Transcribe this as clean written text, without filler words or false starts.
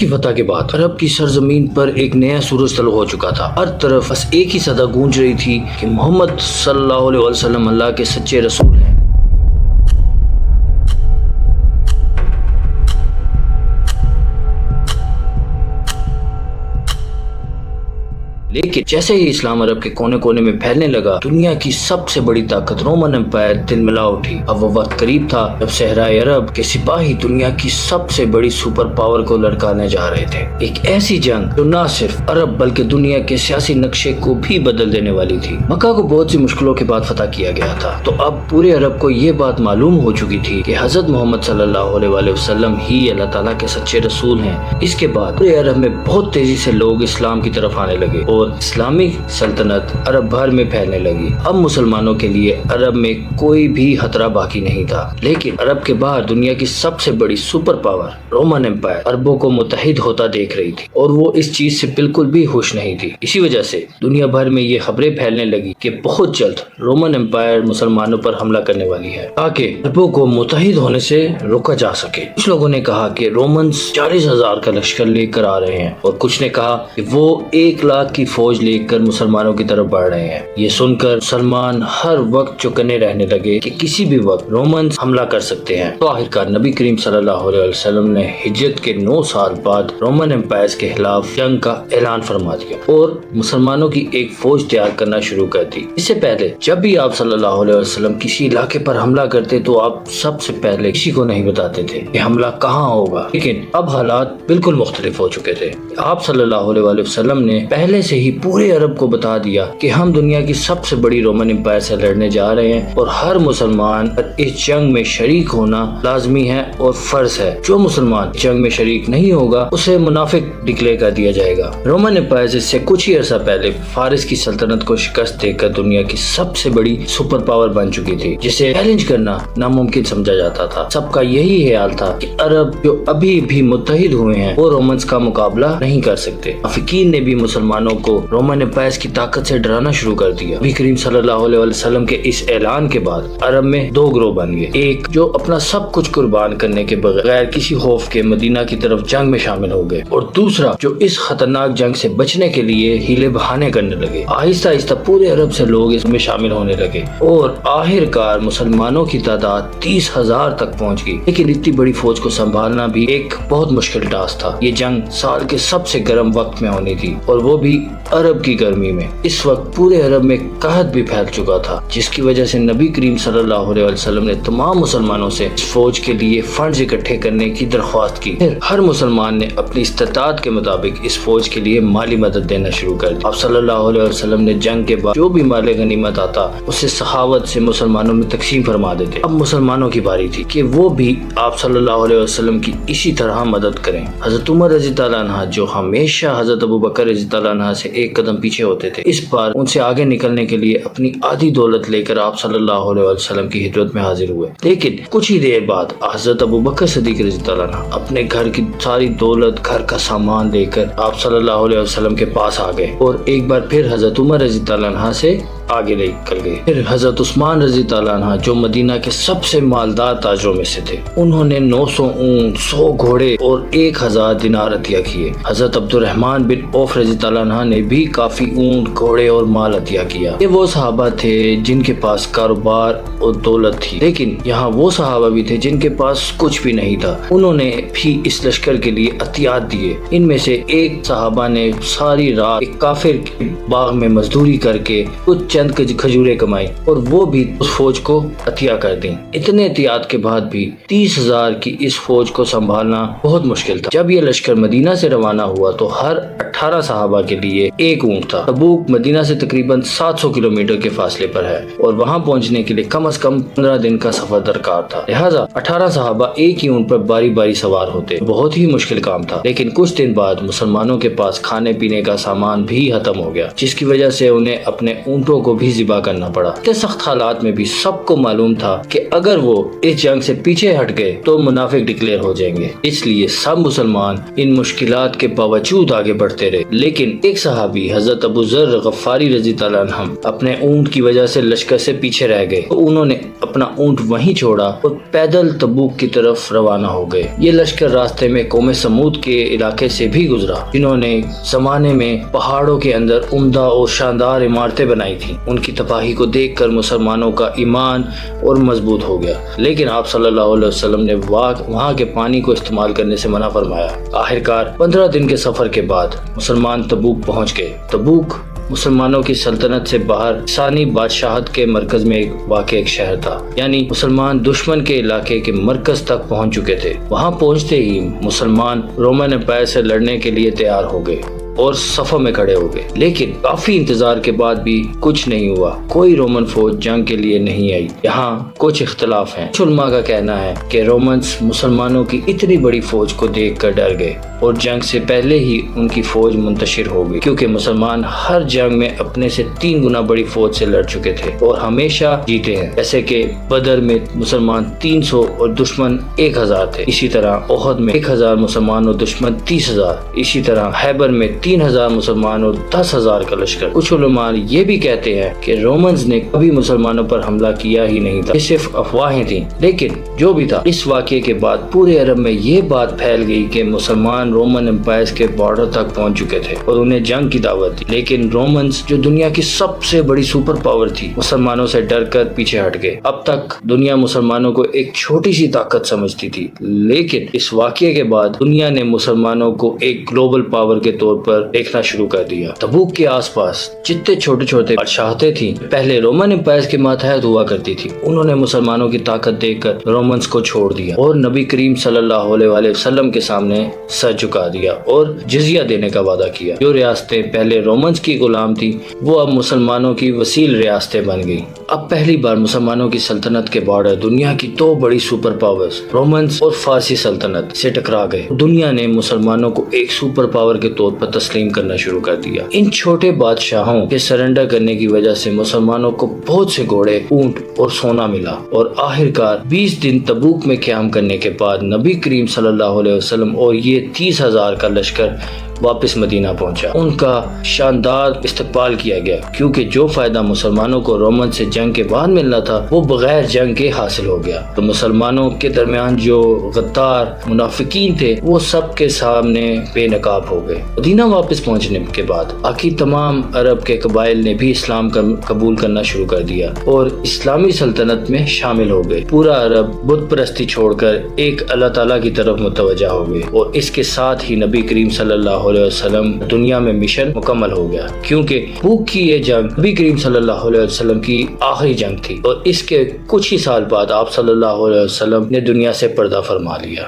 کی فتح کے بعد عرب کی سرزمین پر ایک نیا سورج طلوع ہو چکا تھا۔ ہر طرف بس ایک ہی صدا گونج رہی تھی کہ محمد صلی اللہ علیہ وسلم اللہ کے سچے رسول ہیں۔ لیکن جیسے ہی اسلام عرب کے کونے کونے میں پھیلنے لگا، دنیا کی سب سے بڑی طاقت رومن امپائر دل ملا اٹھی۔ اب وہ وقت قریب تھا جب صحرائے عرب کے سپاہی دنیا کی سب سے بڑی سپر پاور کو لڑکانے جا رہے تھے۔ ایک ایسی جنگ جو نہ صرف عرب بلکہ دنیا کے سیاسی نقشے کو بھی بدل دینے والی تھی۔ مکہ کو بہت سی مشکلوں کے بعد فتح کیا گیا تھا، تو اب پورے عرب کو یہ بات معلوم ہو چکی تھی کہ حضرت محمد صلی اللہ علیہ وسلم ہی اللہ تعالیٰ کے سچے رسول ہیں۔ اس کے بعد پورے عرب میں بہت تیزی سے لوگ اسلام کی طرف آنے لگے اور اسلامی سلطنت عرب بھر میں پھیلنے لگی۔ اب مسلمانوں کے لیے عرب میں کوئی بھی خطرہ باقی نہیں تھا، لیکن عرب کے باہر دنیا کی سب سے بڑی سپر پاور رومن امپائر عربوں کو متحد ہوتا دیکھ رہی تھی، اور وہ اس چیز سے بالکل بھی خوش نہیں تھی۔ اسی وجہ سے دنیا بھر میں یہ خبریں پھیلنے لگی کہ بہت جلد رومن امپائر مسلمانوں پر حملہ کرنے والی ہے تاکہ عربوں کو متحد ہونے سے روکا جا سکے۔ کچھ لوگوں نے کہا کہ رومنز 40,000 کا لشکر لے کر آ رہے ہیں، اور کچھ نے کہا کہ وہ 1 لاکھ کی فوج لے کر مسلمانوں کی طرف بڑھ رہے ہیں۔ یہ سن کر مسلمان ہر وقت چوکنے رہنے لگے کہ کسی بھی وقت رومنز حملہ کر سکتے ہیں۔ تو آخرکار نبی کریم صلی اللہ علیہ وسلم نے ہجرت کے 9 سال بعد رومن امپائر کے خلاف جنگ کا اعلان فرما دیا اور مسلمانوں کی ایک فوج تیار کرنا شروع کر دی۔ اس سے پہلے جب بھی آپ صلی اللہ علیہ وسلم کسی علاقے پر حملہ کرتے تو آپ سب سے پہلے کسی کو نہیں بتاتے تھے کہ حملہ کہاں ہوگا، لیکن اب حالات بالکل مختلف ہو چکے تھے۔ آپ صلی اللہ علیہ وسلم نے پہلے سے ہی پورے عرب کو بتا دیا کہ ہم دنیا کی سب سے بڑی رومن امپائر سے لڑنے جا رہے ہیں، اور ہر مسلمان پر اس جنگ میں شریک ہونا لازمی ہے اور فرض ہے۔ جو مسلمان جنگ میں شریک نہیں ہوگا اسے منافق ڈکلیئر کر دیا جائے گا۔ رومن امپائر سے کچھ ہی عرصہ پہلے فارس کی سلطنت کو شکست دے کر دنیا کی سب سے بڑی سپر پاور بن چکی تھی، جسے چیلنج کرنا ناممکن سمجھا جاتا تھا۔ سب کا یہی خیال تھا کہ عرب جو ابھی بھی متحد ہوئے ہیں وہ رومنز کا مقابلہ نہیں کر سکتے۔ منافقین نے بھی مسلمانوں کو رومن امپائر کی طاقت سے ڈرانا شروع کر دیا۔ نبی کریم صلی اللہ علیہ وسلم کے اس اعلان کے بعد عرب میں 2 گروہ بن گئے، ایک جو اپنا سب کچھ قربان کرنے کے بغیر کسی خوف کے مدینہ کی طرف جنگ میں شامل ہو گئے، اور دوسرا جو اس خطرناک جنگ سے بچنے کے لیے ہیلے بہانے کرنے لگے۔ آہستہ آہستہ پورے عرب سے لوگ اس میں شامل ہونے لگے، اور آخر کار مسلمانوں کی تعداد 30,000 تک پہنچ گئی۔ لیکن اتنی بڑی فوج کو سنبھالنا بھی ایک بہت مشکل ٹاسک تھا۔ یہ جنگ سال کے سب سے گرم وقت میں ہونی تھی، اور وہ بھی عرب کی گرمی میں۔ اس وقت پورے عرب میں قحط بھی پھیل چکا تھا، جس کی وجہ سے نبی کریم صلی اللہ علیہ وسلم نے تمام مسلمانوں سے اس فوج کے لیے فنڈز اکٹھے کرنے کی درخواست کی۔ پھر ہر مسلمان نے اپنی استطاعت کے مطابق اس فوج کے لیے مالی مدد دینا شروع کر دی۔ آپ صلی اللہ علیہ وسلم نے جنگ کے بعد جو بھی مال غنیمت آتا اسے سخاوت سے مسلمانوں میں تقسیم فرما دیتے۔ اب مسلمانوں کی باری تھی کہ وہ بھی آپ صلی اللہ علیہ وسلم کی اسی طرح مدد کریں۔ حضرت عمر رضی اللہ عنہ جو ہمیشہ حضرت ابوبکر رضی اللہ عنہ سے ایک قدم پیچھے ہوتے تھے، اس بار ان سے آگے نکلنے کے لیے اپنی آدھی دولت لے کر آپ صلی اللہ علیہ وسلم کی خدمت میں حاضر ہوئے۔ لیکن کچھ ہی دیر بعد حضرت ابوبکر صدیق رضی اللہ عنہ اپنے گھر کی ساری دولت، گھر کا سامان لے کر آپ صلی اللہ علیہ وسلم کے پاس آ گئے، اور ایک بار پھر حضرت عمر رضی اللہ عنہ سے آگے لے کر گئے۔ پھر حضرت عثمان رضی اللہ عنہ جو مدینہ کے سب سے مالدار تاجروں میں سے تھے، انہوں نے 900 اونٹ، 100 گھوڑے اور 1000 دینار عطیہ کیے۔ حضرت عبد الرحمن بن عوف رضی اللہ عنہ نے بھی کافی اونٹ، گھوڑے اور مال عطیہ کیا۔ یہ وہ صحابہ تھے جن کے پاس کاروبار اور دولت تھی، لیکن یہاں وہ صحابہ بھی تھے جن کے پاس کچھ بھی نہیں تھا۔ انہوں نے بھی اس لشکر کے لیے عطیات دیے۔ ان میں سے ایک صحابہ نے ساری رات ایک کافر کے باغ میں مزدوری کر کے کچھ چند کھجوریں کمائی، اور وہ بھی اس فوج کو عطیہ کر دیں۔ اتنے احتیاط کے بعد بھی 30,000 کی اس فوج کو سنبھالنا بہت مشکل تھا۔ جب یہ لشکر مدینہ سے روانہ ہوا تو ہر 18 صحابہ کے لیے ایک اونٹ تھا۔ تبوک مدینہ سے تقریباً 700 کلومیٹر کے فاصلے پر ہے، اور وہاں پہنچنے کے لیے کم از کم 15 دن کا سفر درکار تھا۔ لہٰذا 18 صحابہ ایک ہی اونٹ پر باری باری سوار ہوتے۔ بہت ہی مشکل کام تھا، لیکن کچھ دن بعد مسلمانوں کے پاس کھانے پینے کا سامان بھی ختم ہو گیا، جس کی وجہ سے انہیں اپنے اونٹوں کو بھی ذبح کرنا پڑا۔ اتنے سخت حالات میں بھی سب کو معلوم تھا کہ اگر وہ اس جنگ سے پیچھے ہٹ گئے تو منافق ڈکلیئر ہو جائیں گے، اس لیے سب مسلمان ان مشکلات کے باوجود آگے بڑھتے رہے۔ لیکن ایک صحابی حضرت ابو ذر غفاری رضی اللہ عنہ اپنے اونٹ کی وجہ سے لشکر سے پیچھے رہ گئے، تو انہوں نے اپنا اونٹ وہیں چھوڑا اور پیدل تبوک کی طرف روانہ ہو گئے۔ یہ لشکر راستے میں قوم سمود کے علاقے سے بھی گزرا، جنہوں نے زمانے میں پہاڑوں کے اندر عمدہ اور شاندار عمارتیں بنائی تھیں۔ ان کی تباہی کو دیکھ کر مسلمانوں کا ایمان اور مضبوط ہو گیا، لیکن آپ صلی اللہ علیہ وسلم نے وہاں کے پانی کو استعمال کرنے سے منع فرمایا۔ آخرکار 15 دن کے سفر کے بعد مسلمان تبوک پہنچ گئے۔ تبوک مسلمانوں کی سلطنت سے باہر ثانی بادشاہت کے مرکز میں واقع ایک شہر تھا، یعنی مسلمان دشمن کے علاقے کے مرکز تک پہنچ چکے تھے۔ وہاں پہنچتے ہی مسلمان رومن امپائر سے لڑنے کے لیے تیار ہو گئے اور صفوں میں کھڑے ہو گئے، لیکن کافی انتظار کے بعد بھی کچھ نہیں ہوا۔ کوئی رومن فوج جنگ کے لیے نہیں آئی۔ یہاں کچھ اختلاف ہیں۔ کچھ علماء کا کہنا ہے کہ رومنز مسلمانوں کی اتنی بڑی فوج کو دیکھ کر ڈر گئے اور جنگ سے پہلے ہی ان کی فوج منتشر ہو گئی، کیونکہ مسلمان ہر جنگ میں اپنے سے 3 گنا بڑی فوج سے لڑ چکے تھے اور ہمیشہ جیتے ہیں۔ جیسے کہ بدر میں مسلمان 300 اور دشمن 1000 تھے، اسی طرح احد میں 1000 مسلمان اور دشمن 30,000، اسی طرح خیبر میں 3000 مسلمان اور 10,000 کا لشکر۔ کچھ علماء یہ بھی کہتے ہیں کہ رومنز نے کبھی مسلمانوں پر حملہ کیا ہی نہیں تھا، یہ صرف افواہیں تھیں۔ لیکن جو بھی تھا، اس واقعے کے بعد پورے عرب میں یہ بات پھیل گئی کہ مسلمان رومن امپائر کے بارڈر تک پہنچ چکے تھے اور انہیں جنگ کی دعوت دی۔ لیکن رومنز جو دنیا کی سب سے بڑی سپر پاور تھی، مسلمانوں سے ڈر کر پیچھے ہٹ گئے۔ اب تک دنیا مسلمانوں کو ایک چھوٹی سی طاقت سمجھتی تھی، لیکن اس واقعے کے بعد دنیا نے مسلمانوں کو ایک گلوبل پاور کے طور پر دیکھنا شروع کر دیا۔ تبوک کے آس پاس جتنے چھوٹے چھوٹے بادشاہتیں تھیں، پہلے رومن امپائر کے ماتحت ہوا کرتی تھی، انہوں نے مسلمانوں کی طاقت دیکھ کر رومنز کو چھوڑ دیا اور نبی کریم صلی اللہ علیہ وسلم کے سامنے سر جھکا دیا اور جزیہ دینے کا وعدہ کیا۔ جو ریاستیں پہلے رومنز کی غلام تھی، وہ اب مسلمانوں کی وسیع ریاستیں بن گئی۔ اب پہلی بار مسلمانوں کی سلطنت کے بارڈر دنیا کی 2 بڑی سپر پاورز رومنز اور فارسی سلطنت سے ٹکرا گئے۔ دنیا نے مسلمانوں کو ایک سپر پاور کے طور پر تسلیم کرنا شروع کر دیا۔ ان چھوٹے بادشاہوں کے سرنڈر کرنے کی وجہ سے مسلمانوں کو بہت سے گھوڑے، اونٹ اور سونا ملا، اور آخرکار 20 دن تبوک میں قیام کرنے کے بعد نبی کریم صلی اللہ علیہ وسلم اور یہ 30,000 کا لشکر واپس مدینہ پہنچا۔ ان کا شاندار استقبال کیا گیا، کیونکہ جو فائدہ مسلمانوں کو رومن سے جنگ کے بعد ملنا تھا وہ بغیر جنگ کے حاصل ہو گیا۔ تو مسلمانوں کے درمیان جو غدار منافقین تھے وہ سب کے سامنے بے نقاب ہو گئے۔ مدینہ واپس پہنچنے کے بعد باقی تمام عرب کے قبائل نے بھی اسلام قبول کرنا شروع کر دیا اور اسلامی سلطنت میں شامل ہو گئے۔ پورا عرب بت پرستی چھوڑ کر ایک اللہ تعالیٰ کی طرف متوجہ ہو گئے، اور اس کے ساتھ ہی نبی کریم صلی اللہ علیہ وسلم دنیا میں مشن مکمل ہو گیا، کیونکہ تبوک کی یہ جنگ نبی کریم صلی اللہ علیہ وسلم کی آخری جنگ تھی، اور اس کے کچھ ہی سال بعد آپ صلی اللہ علیہ وسلم نے دنیا سے پردہ فرما لیا۔